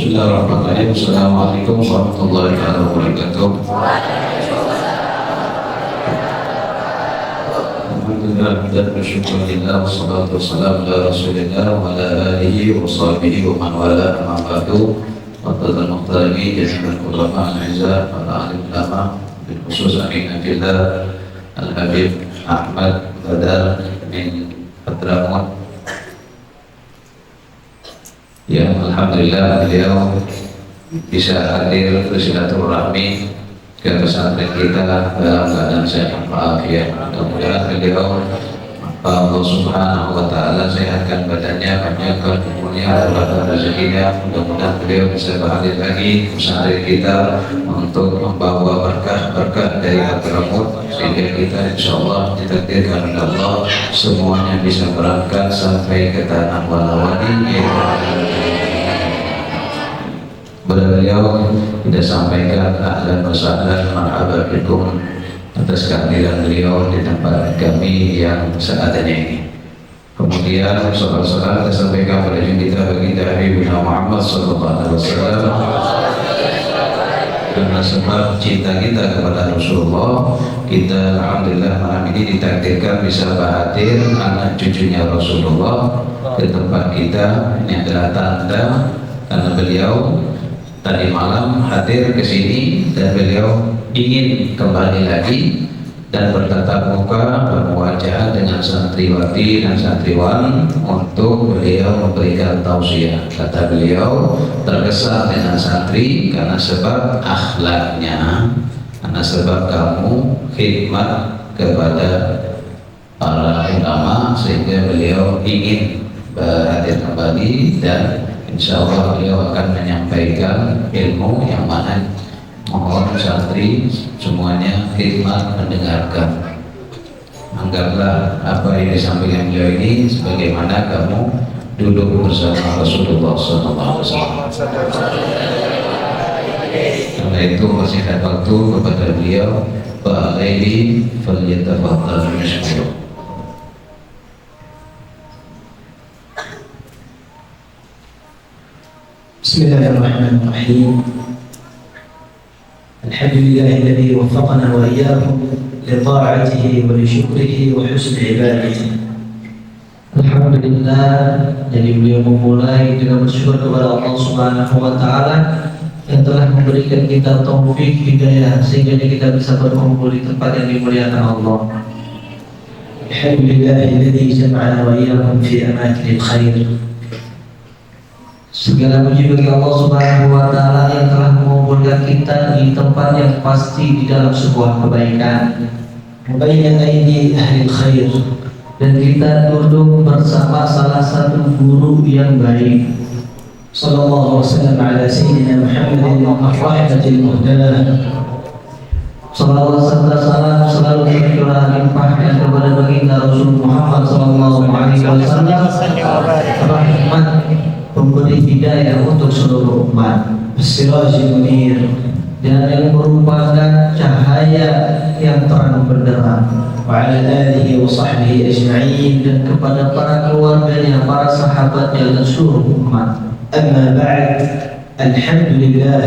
Bismillahirrahmanirrahim. Assalamualaikum warahmatullahi wabarakatuh. Alhamdulillah dan bersyukurillah, wassalatu wassalamu ala rasulillah wa ala alihi wa sahbihi wa man wala, amma ba'du. Fadhal muhtarimi jami'al ulama al-izah wal alim ulama bil khusus amin fillah Al-Habib Ahmad Badar min Hadramaut, yang alhamdulillah beliau bisa hadir bersilaturahmi ke pesantren kita dalam keadaan sehat walafiat. Mudah-mudahan beliau Allah Subhanahu wa Ta'ala sehatkan badannya, panjangkan umurnya, murahkan rezekinya. Mudah-mudahan beliau bisa hadir lagi ke pesantren kita untuk membawa berkah-berkah dari Hadramaut, sehingga kita insyaallah ditakdirkan oleh Allah semuanya bisa berangkat sampai ke tanah Walawani. Beliau tidak sampaikan ahlan wa sahlan marhaban bikum atas kehadiran beliau di tempat kami yang seadanya ini. Kemudian salat-salat kita sampaikan pada junjungan baginda Habibuna Muhammad sallallahu alaihi wasallam. Karena sebab cinta kita kepada Rasulullah, kita alhamdulillah malam ini ditakdirkan bisa hadir anak cucunya Rasulullah ke tempat kita. Ini adalah tanda karena beliau tadi malam hadir ke sini dan beliau ingin kembali lagi dan bertatap muka, bermuajah dengan santriwati dan santriwan untuk beliau memberikan tausiah. Kata beliau terkesan dengan santri karena sebab akhlaknya, karena sebab kamu khidmat kepada para ulama, sehingga beliau ingin hadir kembali dan insya Allah beliau akan menyampaikan ilmu yang mana mohon santri semuanya khidmat mendengarkan. Anggaplah apa yang disampaikan beliau ini sebagaimana kamu duduk bersama Rasulullah SAW. Karena itu masihkan waktu kepada beliau, Pak Laili falyatafaddal mashkur. Bismillahirrahmanirrahim. Alhamdulillah alladzi waffaqana wa iyyakum li ta'atihi wa li syukrihi wa husni ibadatihi. Alhamdulillah, jadi beliau memulai dengan bersyukur kepada Allah Subhanahu wa Ta'ala yang telah memberikan kita taufik hidayah sehingga kita bisa berkumpul di tempat yang dimuliakan Allah. Alhamdulillah alladzi jama'ana wa iyyakum fi amakinil khair. Segala puji bagi Allah Subhanahu wa Ta'ala yang telah mengumpulkan kita di tempat yang pasti di dalam sebuah kebaikan, baina aidi ahli khair, dan kita duduk bersama salah satu guru yang baik. Sallallahu alaihi wasallam ala sayyidina Muhammadin ar-rahmatil muhdalah. Salawat serta salam selalu tercurah limpahnya kepada baginda Rasul Muhammad sallallahu alaihi wasallam, rahmat pemberi hidayah untuk seluruh umat, Sirajul Munir, dan yang merupakan cahaya yang terang benderang, wa ala alihi wa sahbihi ajma'in, dan kepada para keluarganya, para sahabatnya dan seluruh umat. Amma ba'd, alhamdulillah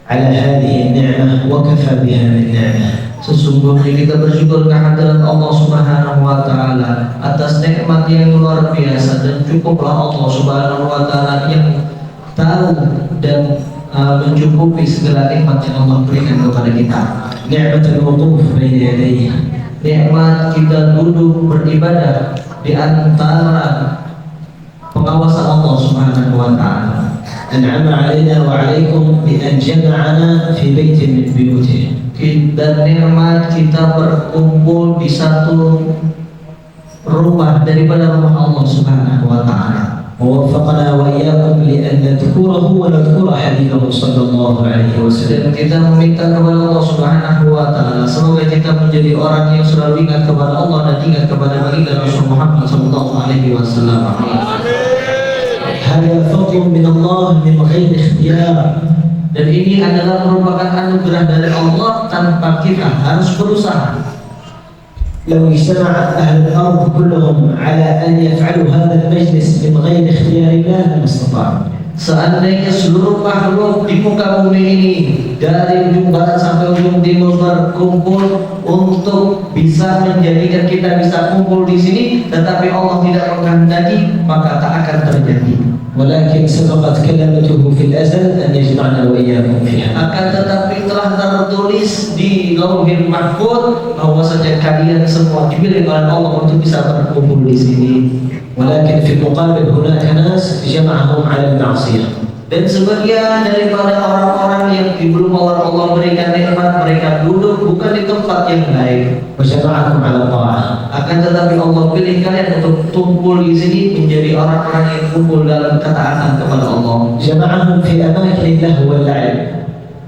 ala hadhihi ni'mah wa kafa biha min ni'mah. Sesungguhnya kita bersyukur kehadiran Allah Subhanahu wa Ta'ala atas nikmat yang luar biasa, dan cukuplah Allah Subhanahu wa Ta'ala yang tahu dan mencukupi segala nikmat yang Allah berikan kepada kita. Ni'matul wuquf baina yadayhi, nikmat kita duduk beribadah di antara pengawasan Allah Subhanahu wa Ta'ala. An'ama 'alaina wa 'alaikum bi an jama'ana fi baitin min buyutihi. Dan nikmat kita berkumpul di satu rumah daripada rumah Allah Subhanahu wa Ta'ala. Wawaffaqana wa iyyakum li an nadhkurahu wa nadhkura hadithahu sallallahu alaihi wasallam. Dan kita meminta kepada Allah Subhanahu wa Ta'ala semoga kita menjadi orang yang selalu ingat kepada Allah dan ingat kepada baginda Rasul Muhammad sallallahu alaihi wasallam. Hada fadlun min Allah min ghairi ikhtiyar. Dan ini adalah merupakan anugerah dari Allah tanpa kita harus berusaha. لو اجتمع أهل الأرض كلهم على أن يفعلوا هذا المجلس من غير اختيار الله لما استطاعوا. Seandainya seluruh makhluk di muka bumi ini dari ujung barat sampai ujung timur berkumpul untuk bisa menjadikan kita bisa kumpul di sini, tetapi Allah tidak menghendaki, maka tak akan terjadi. ولكن سبقت كلمته في الأزل أن يجمعنا وإياكم فيها. Akan tetapi telah tertulis di Lauhil Mahfuz bahwasanya kalian semua dipilih oleh Allah untuk bisa berkumpul di sini. ولكن في المقابل هناك ناس جمعهم على المعصية. Dan sebagian daripada orang-orang yang belum Allah berikan nikmat, mereka duduk bukan di tempat yang baik. وجمعهم على الطاعة. Akan tetapi Allah pilih kalian untuk kumpul di sini menjadi orang-orang yang kumpul dalam ketaatan kepada Allah. جمعهم في أماكن اللهو واللعب.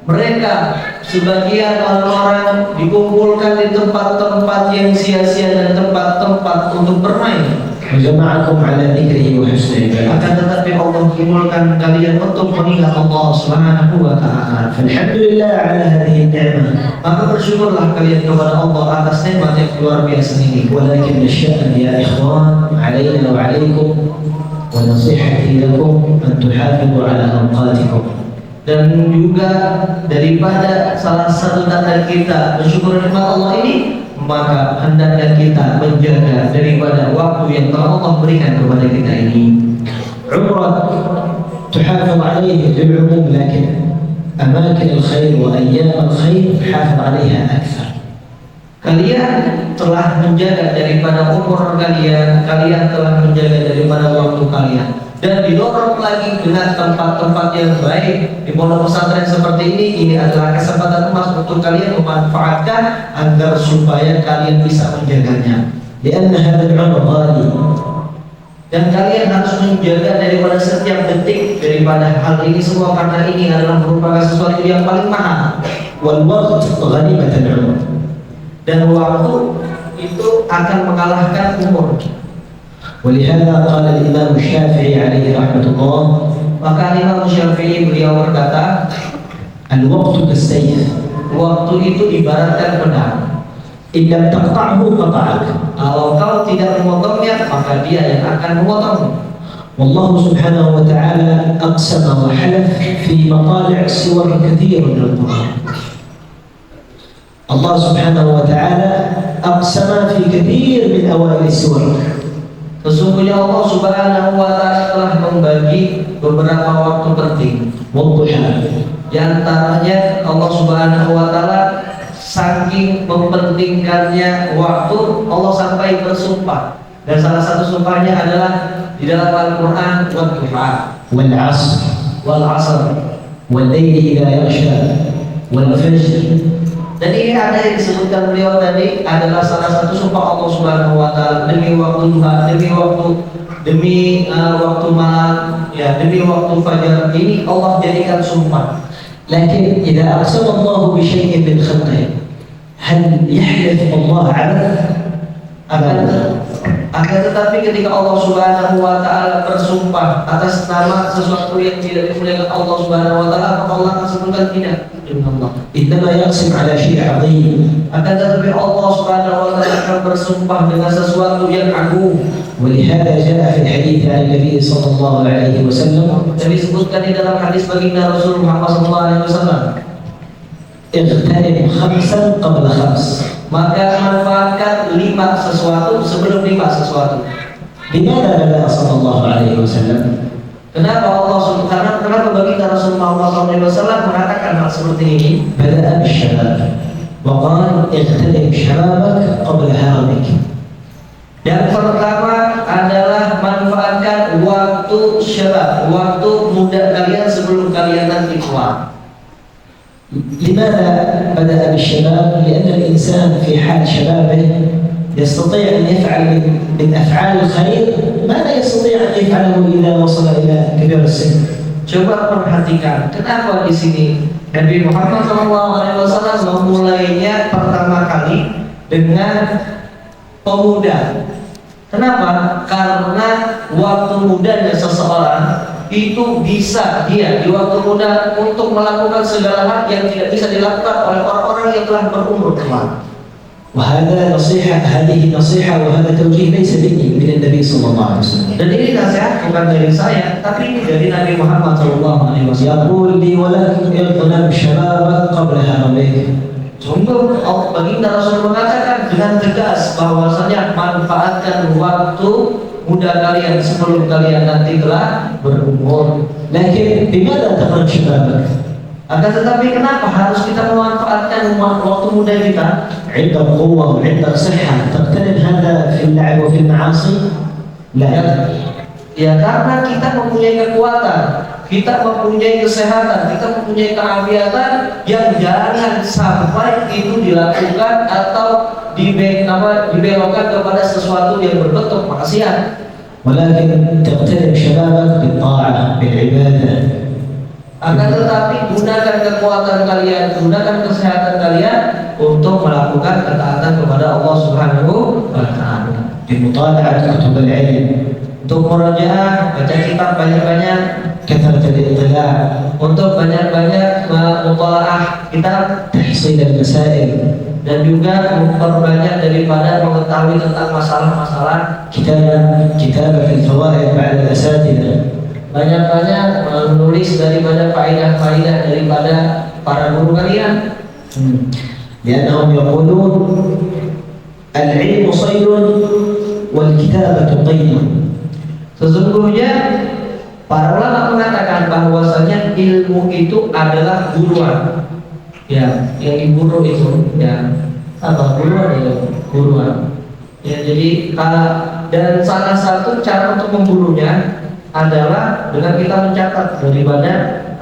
Mereka sebagian orang-orang dikumpulkan di tempat-tempat yang sia-sia dan tempat-tempat untuk bermain. وجمعكم على ذكره وحسن عبادته. Akan tetapi Allah kumpulkan kalian untuk mengingat Allah Subhanahu wa taala. فالحمد لله على هذه النعمة. Maka bersyukurlah kalian kepada Allah atas nikmat yang luar biasa ini. ولكن الشأن يا إخوان علينا وعليكم ونصيحتي لكم أن تحافظوا على أوقاتكم. Dan juga daripada salah satu tanda kita bersyukur nikmat Allah ini, maka hendaknya kita menjaga daripada waktu yang telah Allah berikan kepada kita ini. عمرك تحافظ عليه للعموم، لكن أماكن الخير وأيام الخير حافظ عليها أكثر. Kalian telah menjaga daripada umur kalian, kalian telah menjaga daripada waktu kalian, dan didorong lagi dengan tempat-tempat yang baik di pondok pesantren seperti ini adalah kesempatan emas untuk kalian memanfaatkan agar supaya kalian bisa menjaganya. لأن هذا العمر غالي. Dan kalian harus menjaga daripada setiap detik daripada hal ini semua, karena ini adalah merupakan sesuatu yang paling mahal. والوقت غنيمة العمر. Dan waktu itu akan mengalahkan umur. ولهذا قال الإمام الشافعي عليه رحمة الله: Maka Imam Syafi'i beliau berkata, الوقت كالسيف، waktu itu ibaratkan pedang. إن لم تقطعه قطعك. Kalau kau tidak memotongnya, maka dia yang akan memotongmu. والله سبحانه وتعالى أقسم وحلف في مطالع سور كثير من القرآن. الله سبحانه وتعالى أقسم في كثير من أوائل السور. Sesungguhnya Allah Subhanahu wa taala telah membagi beberapa waktu penting. والضحى. Di antaranya Allah Subhanahu wa taala saking mempentingkannya waktu, Allah sampai bersumpah. Dan salah satu sumpahnya adalah di dalam Al-Qur'an, "Wadduha والعصر wal 'asr." والليل إذا يغشى والفجر. Dan ini ada yang disebutkan beliau tadi adalah salah satu sumpah Allah Subhanahu wa taala, demi waktu duha, demi waktu malam, ya, demi waktu fajar. Ini Allah jadikan sumpah. لكن إذا أقسم الله بشيء من خلقه هل يحلف الله عبث؟ Akan tetapi ketika Allah Subhanahu wa taala bersumpah atas nama sesuatu yang tidak dimuliakan Allah Subhanahu wa taala, maka Allah akan sebutkan tidak. إنما يقسم على شيء عظيم. Akan tetapi Allah Subhanahu wa taala akan bersumpah dengan sesuatu yang agung. ولهذا جاء في الحديث عن النبي صلى الله عليه وسلم: Dan disebutkan di dalam hadis baginda Rasul Muhammad SAW, اغتنم خمسا قبل خمس. maka manfaatkan 5 sesuatu sebelum 5 sesuatu. لماذا بدأ صلى الله عليه وسلم؟ Kenapa kenapa baginda Rasul Muhammad SAW mengatakan hal seperti ini? بدأ بالشباب وقال اغتنم شبابك قبل هرمك. Yang pertama adalah manfaatkan waktu syabab, waktu muda kalian sebelum kalian nanti tua. لماذا بدأ بالشباب؟ لأن الإنسان في حال شبابه يستطيع أن يفعل من أفعال الخير ما لا يستطيع أن يفعله إذا وصل إلى كبير السن. Coba perhatikan, kenapa di sini Nabi Muhammad SAW memulainya pertama kali dengan pemuda. Kenapa? Karena waktu mudanya seseorang itu bisa dia di waktu muda untuk melakukan segala hal yang tidak bisa dilakukan oleh orang-orang yang telah berumur tua. وهذا نصيحة، هذه نصيحة وهذا توجيه ليس مني، من النبي صلى الله عليه وسلم. Dan ini nasihat bukan dari saya, tapi ini dari Nabi Muhammad SAW. يقول لي ولكن اغنم شبابك قبل هرمك. Sungguh baginda Rasul mengatakan dengan tegas bahwasanya manfaatkan waktu muda kalian sebelum kalian nanti telah berumur. لكن بماذا تغنم شبابك؟ Akan tetapi kenapa harus kita memanfaatkan waktu muda kita? عندك قوة وعندك صحة تغتنم هذا في اللعب وفي المعاصي؟ لا. Ya karena kita mempunyai kekuatan, kita mempunyai kesehatan, kita mempunyai keafiatan yang jangan sampai itu dilakukan atau dibelokkan kepada sesuatu yang berbentuk maksiat. ولكن تغتنم شبابك بالطاعة بالعبادة. Akan tetapi gunakan kekuatan kalian, gunakan kesehatan kalian untuk melakukan ketaatan kepada Allah Subhanahu wa taala. بمطالعة كتب العلم. Untuk murajaah, baca kitab banyak-banyak, كثرة الاطلاع. untuk banyak-banyak mutalaah kitab, تحصيل المسائل. dan juga memperbanyak daripada mengetahui tentang masalah-masalah. كتابة الفوائد بعد الأساتذة. Banyak-banyak menulis daripada faedah-faedah daripada para guru kalian. لأنهم يقولون العلم صيد والكتابة قيد. Sesungguhnya para ulama mengatakan bahwasanya ilmu itu adalah buruan. Ya, yang diburu itu ya apa buruan ya, buruan. Ya, jadi dan salah satu cara untuk memburunya adalah dengan kita mencatat daripada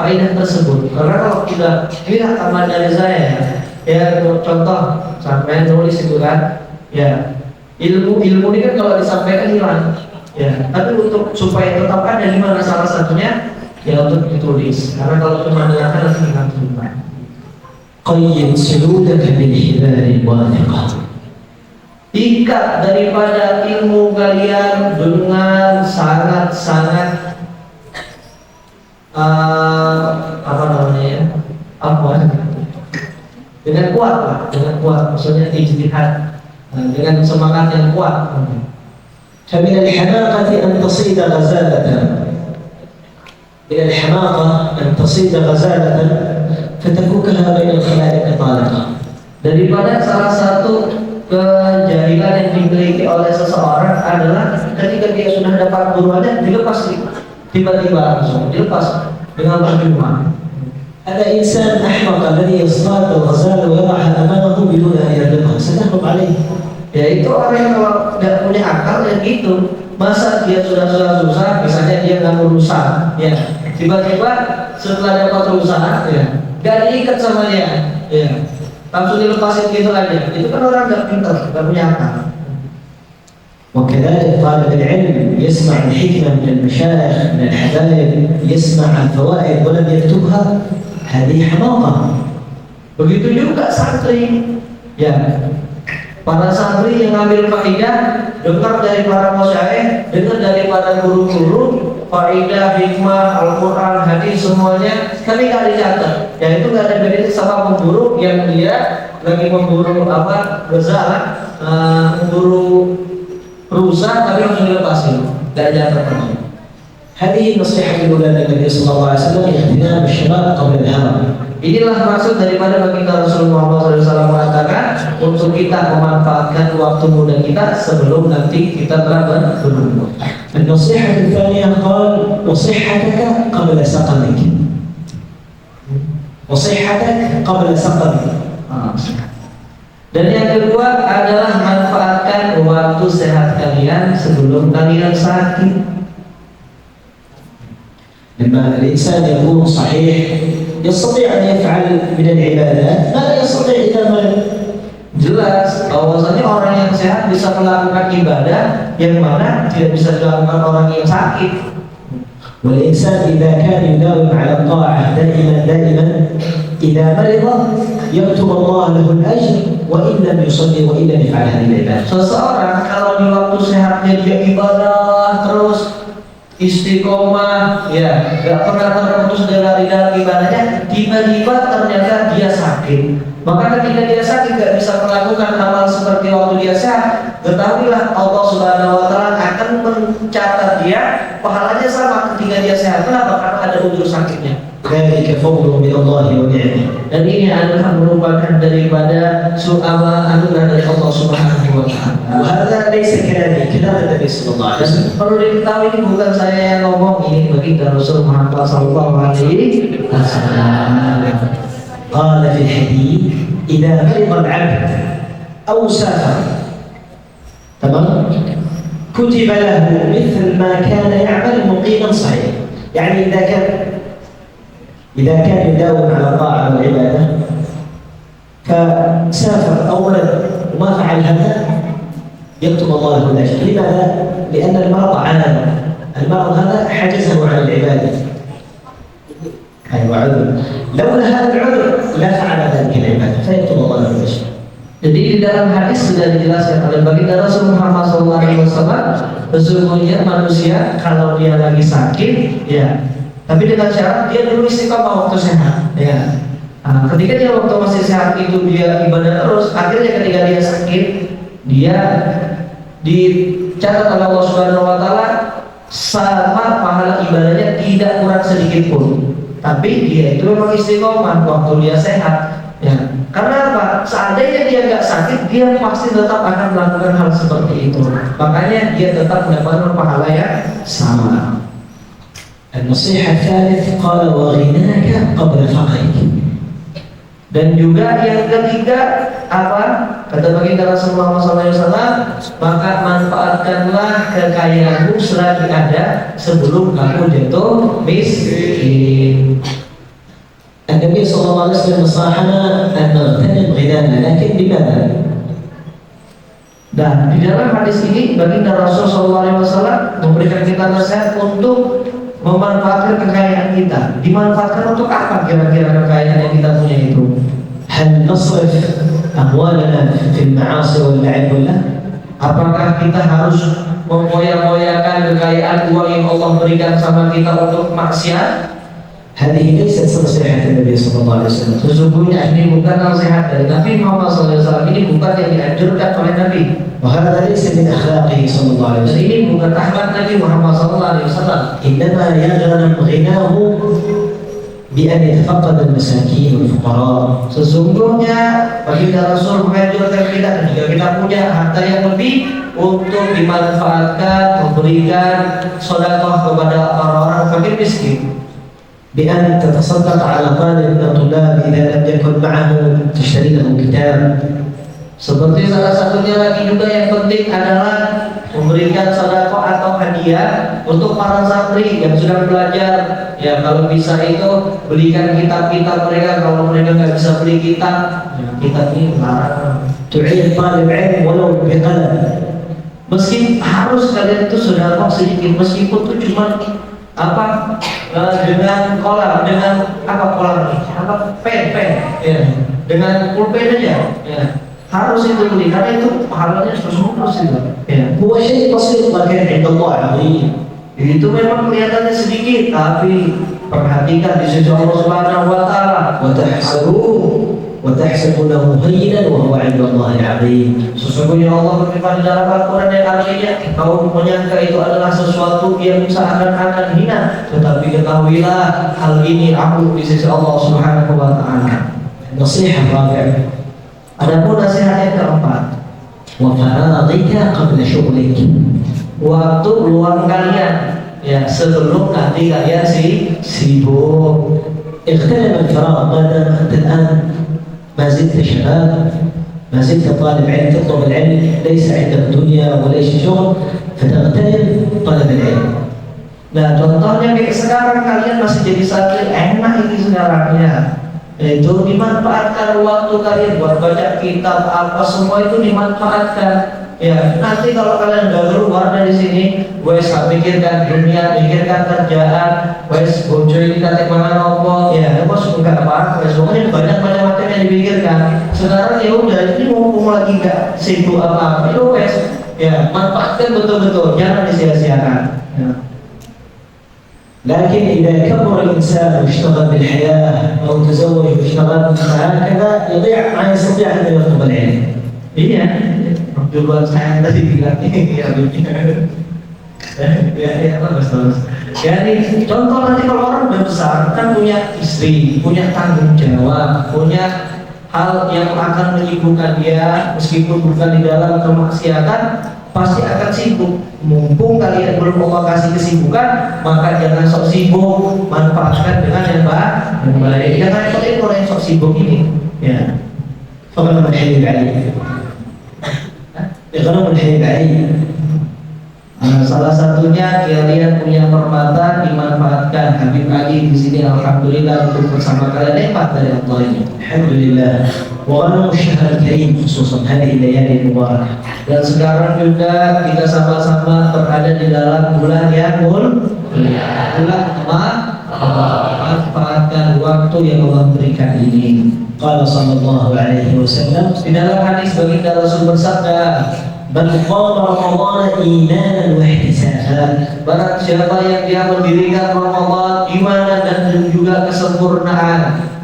faedah tersebut. Karena kalau kita lihat amal dari saya ya contoh sampai nulis itu kan, ya ilmu ini kan kalau disampaikan hilang, ya. Tapi untuk supaya tetap ada di mana salah satunya ya untuk ditulis. Karena kalau cuma dengarkan nanti hilang semua. قيد سلوكك بالحبال الواثقة. Ikat daripada ilmu kalian dengan sangat-sangat apa namanya ya? Dengan kuat lah, dengan kuat. Maksudnya ijtihad, dengan semangat yang kuat. فمن الحماقة أن تصيد غزالة. من الحماقة أن تصيد غزالة فتفكها بين الخلائق طالقة. Daripada salah satu kejahilan yang dimiliki oleh seseorang adalah ketika dia sudah dapat buruannya dilepas tiba-tiba langsung dilepas dengan percuma. هذا إنسان أحمق الذي يصطاد الغزال ويضعها أمامه بدون أن يربطها، ستهرب عليه. Ya itu orang yang kalau tidak punya akal ya gitu. Masa dia sudah susah, misalnya dia nggak urusan, ya tiba-tiba setelah dapat urusan, ya gak diikat sama dia, ya langsung dilepasin gitu aja. Itu kan orang nggak pintar, nggak punya akal. وكذلك طالب العلم يسمع الحكمة من المشايخ من الحبايب، يسمع الفوائد ولم يكتبها، هذه حماقة. Begitu juga santri, ya para santri yang ngambil faidah, dengar dari para masyayikh, dengar dari para guru-guru, faidah, hikmah, Al-Quran, hadis semuanya, tapi nggak dicatat. Ya itu nggak ada bedanya sama pemburu yang dia lagi memburu gazal, memburu rusa, tapi langsung dilepasin, nggak dicatat. هذه النصيحة الأولى للنبي صلى الله عليه وسلم اغتنام الشباب قبل الهرم. Inilah maksud daripada baginda Rasulullah SAW mengatakan untuk kita memanfaatkan waktu muda kita sebelum nanti kita telah berumur. النصيحة الثانية قال وصحتك قبل سقمك. وصحتك قبل سقمك. Dan yang kedua adalah manfaatkan waktu sehat kalian sebelum kalian sakit. لما الإنسان يكون صحيح يستطيع أن يفعل من العبادات ما لا يستطيع إذا مرض. Jelas bahwasanya orang yang sehat bisa melakukan ibadah yang mana tidak bisa dilakukan orang yang sakit. والإنسان إذا كان يداوم على الطاعة دائما إذا مرض يكتب الله له الأجر وإن لم يصلي وإن لم يفعل هذه العبادة. Seseorang kalau di waktu sehatnya dia ibadah terus istiqomah, ya nggak pernah terputus dari ibadahnya, tiba-tiba ternyata dia sakit, Maka ketika dia sakit tidak bisa melakukan amal seperti waktu dia sehat, ketahuilah Allah Subhanahu wa taala akan mencatat dia pahalanya sama ketika dia sehat. Kenapa? Karena ada udur sakitnya. ذلك فضل من الله ونعمه. Dan ini adalah merupakan daripada anugerah dari Allah Subhanahu wa taala. وهذا ليس كلامي، كلام النبي صلى الله عليه وسلم. Perlu diketahui ini bukan saya yang ngomong, ini baginda Rasul Muhammad sallallahu alaihi wasallam. قال في الحديث إذا مرض العبد أو سافر تمام كتب له مثل ما كان يعمل مقيما صحيح. يعني إذا كان يداوم على الطاعة والعبادة فسافر أو مرض وما فعل هذا يكتب الله له الأجر. لماذا؟ لأن المرض علامة، المرض هذا حجزه عن العبادة. أيوة عذر، لولا هذا العذر لا فعل ذلك العبادة فيكتب الله له الأجر. Jadi di dalam hadis sudah dijelaskan oleh baginda Rasul Muhammad SAW, sesungguhnya manusia kalau dia lagi sakit, ya, tapi dengan syarat dia dulu istiqomah waktu sehat, ya. Nah, ketika dia waktu masih sehat itu dia ibadah terus, akhirnya ketika dia sakit, dia dicatat oleh Allah Subhanahu Wa Taala sama pahala ibadahnya tidak kurang sedikit pun. Tapi dia itu memang istiqomah waktu dia sehat. Ya, karena apa? Seandainya dia nggak sakit, dia pasti tetap akan melakukan hal seperti itu. Makanya dia tetap mendapatkan pahala yang sama. النصيحة الثالث قال وغناك قبل فقرك. Dan juga yang ketiga apa? Kata baginda Rasulullah SAW, maka manfaatkanlah kekayaanmu selagi ada sebelum kamu jatuh miskin. النبي صلى الله عليه وسلم نصحنا أن نغتنم غنانا، لكن لماذا؟ Dan di dalam hadis ini baginda Rasul SAW memberikan kita nasihat untuk memanfaatkan kekayaan kita. Dimanfaatkan untuk apa kira-kira kekayaan yang kita punya itu? هل نصرف أموالنا في المعاصي واللعب ولا؟ Apakah kita harus memoya-moyakan kekayaan uang yang Allah berikan sama kita untuk maksiat? هذه ليست نصيحة النبي صلى الله عليه وسلم. Sesungguhnya ini bukan nasihat dari Nabi Muhammad SAW. Ini bukan yang dianjurkan oleh Nabi. وهذا ليس من أخلاقه صلى الله عليه Dan وسلم. ini bukan akhlak Nabi Muhammad SAW. إنما يغنم غناه بأن يتفقد المساكين والفقراء. Sesungguhnya baginda Rasul menganjurkan kita dan juga kita punya harta yang lebih untuk dimanfaatkan, memberikan sedekah kepada orang-orang fakir miskin. بأن تتصدق على طالب من الطلاب إذا لم يكن معه تشتري له كتاب. Seperti salah satunya lagi juga yang penting adalah memberikan sedekah atau hadiah untuk para santri yang sedang belajar. Ya, kalau bisa itu belikan kitab-kitab mereka. Kalau mereka nggak bisa beli kitab, ya, kitab ini larang. تعين طالب علم ولو بقلم. Meski harus kalian itu sedekah sedikit, meskipun itu cuma apa dengan kolam, dengan apa kolam ini, apa pen, ya, dengan pulpen aja, ya. Harus itu beli karena itu pahalanya 100 itu. Ya. هو شيء بسيط لكن عند الله عظيم. Itu memang kelihatannya sedikit, tapi perhatikan di sisi Allah Subhanahu Wa Taala. وتحسبونه هينا وهو عند الله عظيم. Sesungguhnya Allah berfirman dalam Al-Quran yang artinya kau menyangka itu adalah sesuatu yang seakan-akan hina, tetapi ketahuilah hal ini agung di sisi Allah Subhanahu Wa Taala. النصيحة الرابعة Adapun nasihat yang keempat, وفراغك قبل شغلك. waktu luang kalian, ya, sebelum nanti kalian sibuk. اغتنم الفراغ ما دام أنت الآن ما زلت شباب، ما زلت طالب علم تطلب العلم، ليس عندك دنيا وليس شغل، فتغتنم طلب العلم. Nah, contohnya kayak sekarang kalian masih jadi santri, enak ini sekarang ya. Itu dimanfaatkan waktu kalian buat baca kitab apa semua itu dimanfaatkan. Ya, nanti kalau kalian udah keluar dari sini, wes pikirkan dunia, pikirkan kerjaan, wes bojo ini nanti mana nopo, ya, bos enggak apa, wes pokoknya banyak macam yang dipikirkan. Sekarang ya udah, ini mumpung lagi nggak sibuk apa, ya wes, ya manfaatkan betul-betul, jangan disia-siakan. Ya. لكن إذا كبر الإنسان واشتغل بالحياة أو تزوج واشتغل فهكذا يضيع ما يستطيع أن يطلب العلم. Iya, perjuangan saya tadi bilang ya bagus. Jadi contoh nanti kalau orang udah besar kan punya istri, punya tanggung jawab, punya hal yang akan menyibukkan dia meskipun bukan di dalam kemaksiatan, pasti akan sibuk. Mumpung kalian belum mau kasih kesibukan, maka jangan sok sibuk, manfaatkan dengan yang baik. Jangan ikut orang yang sok sibuk ini. Ya. فغنم الحليب علي غنم الحليب علي. Salah satunya kalian punya permata dimanfaatkan. Habib Ali di sini alhamdulillah untuk bersama kalian nikmat dari Allah ini. Alhamdulillah. وغنم الشهر الكريم خصوصا هذه الليالي المباركة. Dan sekarang juga kita sama-sama berada di dalam bulan yang mulia, bulan manfaatkan waktu yang Allah berikan ini. قال صلى الله عليه وسلم Di dalam hadis baginda Rasul bersabda, من قام رمضان إيمانا واحتسابا. barang siapa yang dia mendirikan Ramadan iman dan juga kesempurnaan,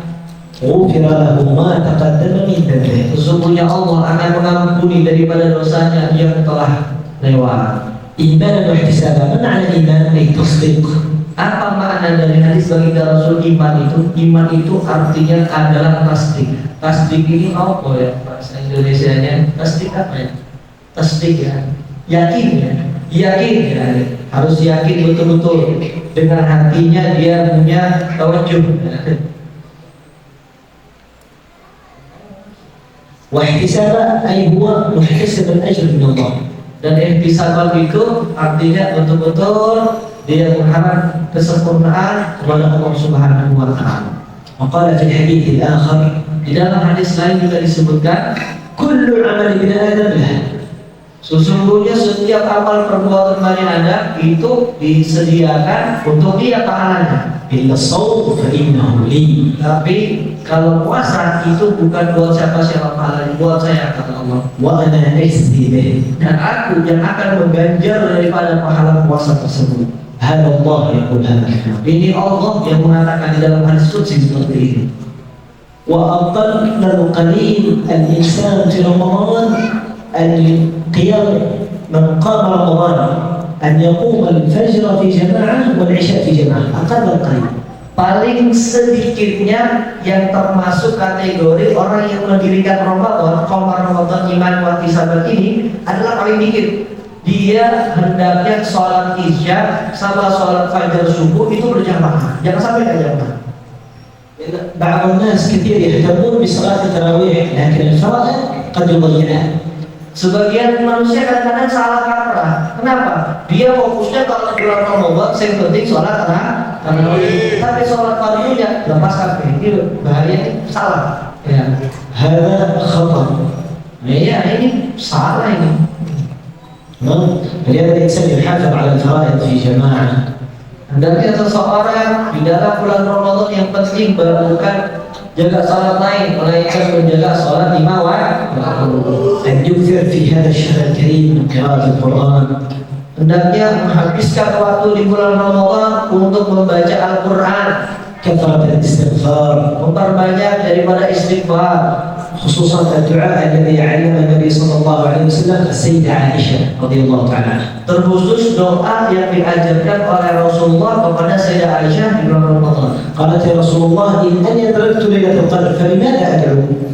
غفر له ما تقدم من ذنبه. sesungguhnya Allah akan mengampuni daripada dosanya yang telah lewat. إيمانا واحتسابا. ما معنى الإيمان؟ أي تصديق. Apa makna dari hadis baginda Rasul iman itu? Iman itu artinya adalah tasdik. Tasdik ini apa ya bahasa Indonesianya? Tasdik apa ya? Tasdik ya, yakin ya, yakin ya. Harus yakin betul-betul dengan hatinya dia punya tawajuh. واحتسابا أي هو محتسب الأجر من الله. Dan ihtisaban itu artinya betul-betul dia mengharap kesempurnaan kepada Allah Subhanahu wa taala. وقال في الحديث الآخر Di dalam hadis lain juga disebutkan, كل عمل ابن آدم له. sesungguhnya setiap amal perbuatan Bani Adam itu disediakan untuk dia pahalanya. إلا الصوم فإنه لي. Tapi kalau puasa itu bukan buat siapa-siapa pahalanya, buat saya kata Allah. وأنا أجزي به. Dan aku yang akan mengganjar daripada pahala puasa tersebut. هذا الله يقول هذا الكلام. Ini Allah yang mengatakan di dalam hadis qudsi seperti ini. وأقل قليل الإنسان في رمضان القيام من قام رمضان أن يقوم الفجر في جماعة والعشاء في جماعة. أقل قليل. Paling sedikitnya yang termasuk kategori orang yang mendirikan Ramadan, qamar Ramadan iman wa ihtisaban ini adalah paling dikit. Dia hendaknya sholat isya sama sholat fajar subuh itu berjamaah, jangan sampai nggak jamaah. بعض الناس كثير يهتمون بصلاة التراويح لكن الفرائض قد يضيعها. Sebagian manusia kadang-kadang salah kaprah. Kenapa? Dia fokusnya kalau bulan Ramadan yang penting sholat tarawih, tapi sholat fardunya lepas kabeh. Itu bahaya, salah. Ya. هذا خطأ. Iya, ini salah ini. فلهذا الإنسان يحافظ على الفرائض في جماعة. Hendaknya seseorang di dalam bulan Ramadan yang penting bukan jaga salat lain, melainkan menjaga salat lima waktu. أن يكثر في هذا الشهر الكريم من قراءة القرآن. Hendaknya menghabiskan waktu di bulan Ramadan untuk membaca Al-Quran, كثرة الاستغفار، memperbanyak daripada istighfar, خصوصا الدعاء الذي علم النبي صلى الله عليه وسلم السيدة عائشة رضي الله تعالى عنها. terkhusus doa yang diajarkan oleh Rasulullah kepada Sayyidah Aisyah di bulan Ramadan. قالت يا رسول الله إن أني أدركت ليلة القدر فلماذا أدعو؟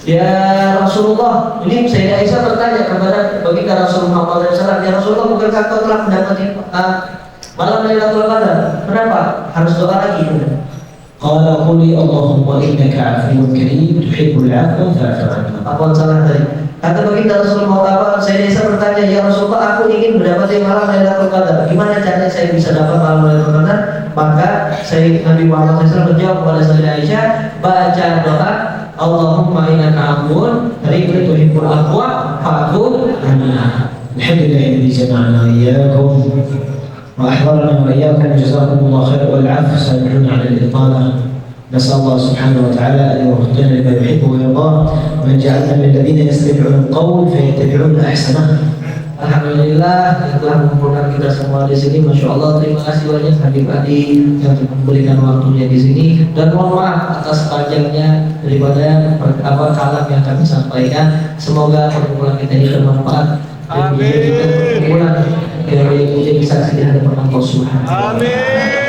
Ya Rasulullah, ini Sayyidah Aisyah bertanya kepada baginda Rasulullah SAW, ya Rasulullah, bukankah kau telah mendapati malam Lailatul Qadar? Kenapa harus doa lagi? قال قولي اللهم إنك عفو كريم تحب العفو فاعف عنا. Apa salah tadi? Kata baginda Rasulullah, Sayyidah Aisyah bertanya, ya Rasulullah, aku ingin mendapati malam Lailatul Qadar. Gimana caranya saya bisa dapat malam Lailatul Qadar? Maka Nabi Muhammad SAW menjawab kepada Sayyidah Aisyah, baca doa Allahumma innaka afuwun karimun tuhibbul afwa fa'fu anna. الحمد لله الذي جمعنا وإياكم وأحضرنا وإياكم جزاكم الله خير والعفو سامحونا على الإطالة. نسأل الله سبحانه وتعالى أن يوفقنا لما يحب ويرضاه وأن يجعلنا من الذين يستمعون القول فيتبعون أحسنه Alhamdulillah yang telah mengumpulkan kita semua di sini. Masya Allah, terima kasih banyak Habib Adi yang memberikan waktunya di sini. Dan mohon maaf atas panjangnya daripada kalam yang kami sampaikan. Semoga perkumpulan kita ini bermanfaat dan menjadi perkumpulan yang menjadi saksi di hadapan Allah Subhanahu wa Ta'ala.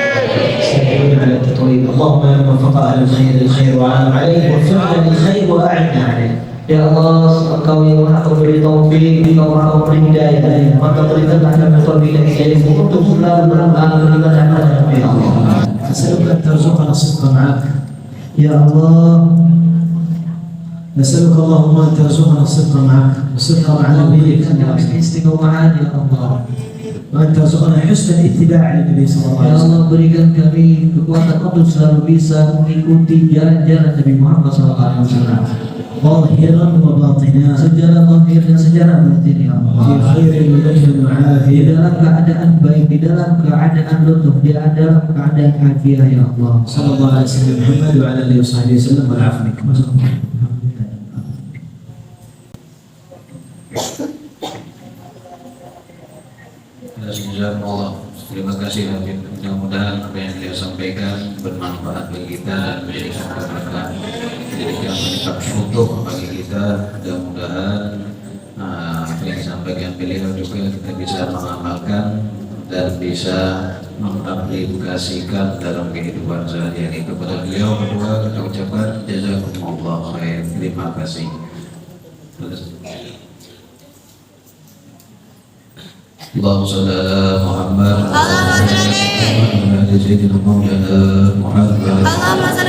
اللهم من وفق أهل الخير الخير وعان عليه وفقنا للخير وأعنا عليه. Ya Allah, Engkau yang Maha Pemberi Taufik, Engkau Maha Pemberi Hidayah, maka berikanlah kami taufik dan hidayah untuk selalu beramal beribadah kepada Ya Allah. أسألك أن ترزقنا الصدق معك. Ya Allah, نسألك اللهم أن ترزقنا الصدق معك والصدق مع نبيك istiqomahan Ya Allah. وأن ترزقنا حسن الاتباع للنبي صلى الله Ya عليه وسلم. Allah, berikan kami kekuatan untuk selalu bisa mengikuti jalan-jalan Nabi Muhammad SAW. ظاهرا وباطنا Secara zahir dan secara batin Ya في Allah. خير ومن Di وعافية. dalam keadaan baik, di dalam keadaan lutuf, di dalam keadaan afiah Ya Allah. صلى الله على سيدنا محمد وعلى آله وصحبه وسلم والعفو منكم. Jazakumullah. Terima kasih Habib. Mudah-mudahan apa yang beliau sampaikan bermanfaat bagi kita dan menjadikan keberkahan, menjadikan meningkat untuk bagi kita. Mudah-mudahan apa yang disampaikan beliau juga kita bisa mengamalkan dan bisa mengaplikasikan dalam kehidupan sehari-hari. Kepada beliau berdua kita ucapkan jazakumullah khair. Terima kasih. اللهم صل على محمد وعلى ال سيدنا مولانا محمد.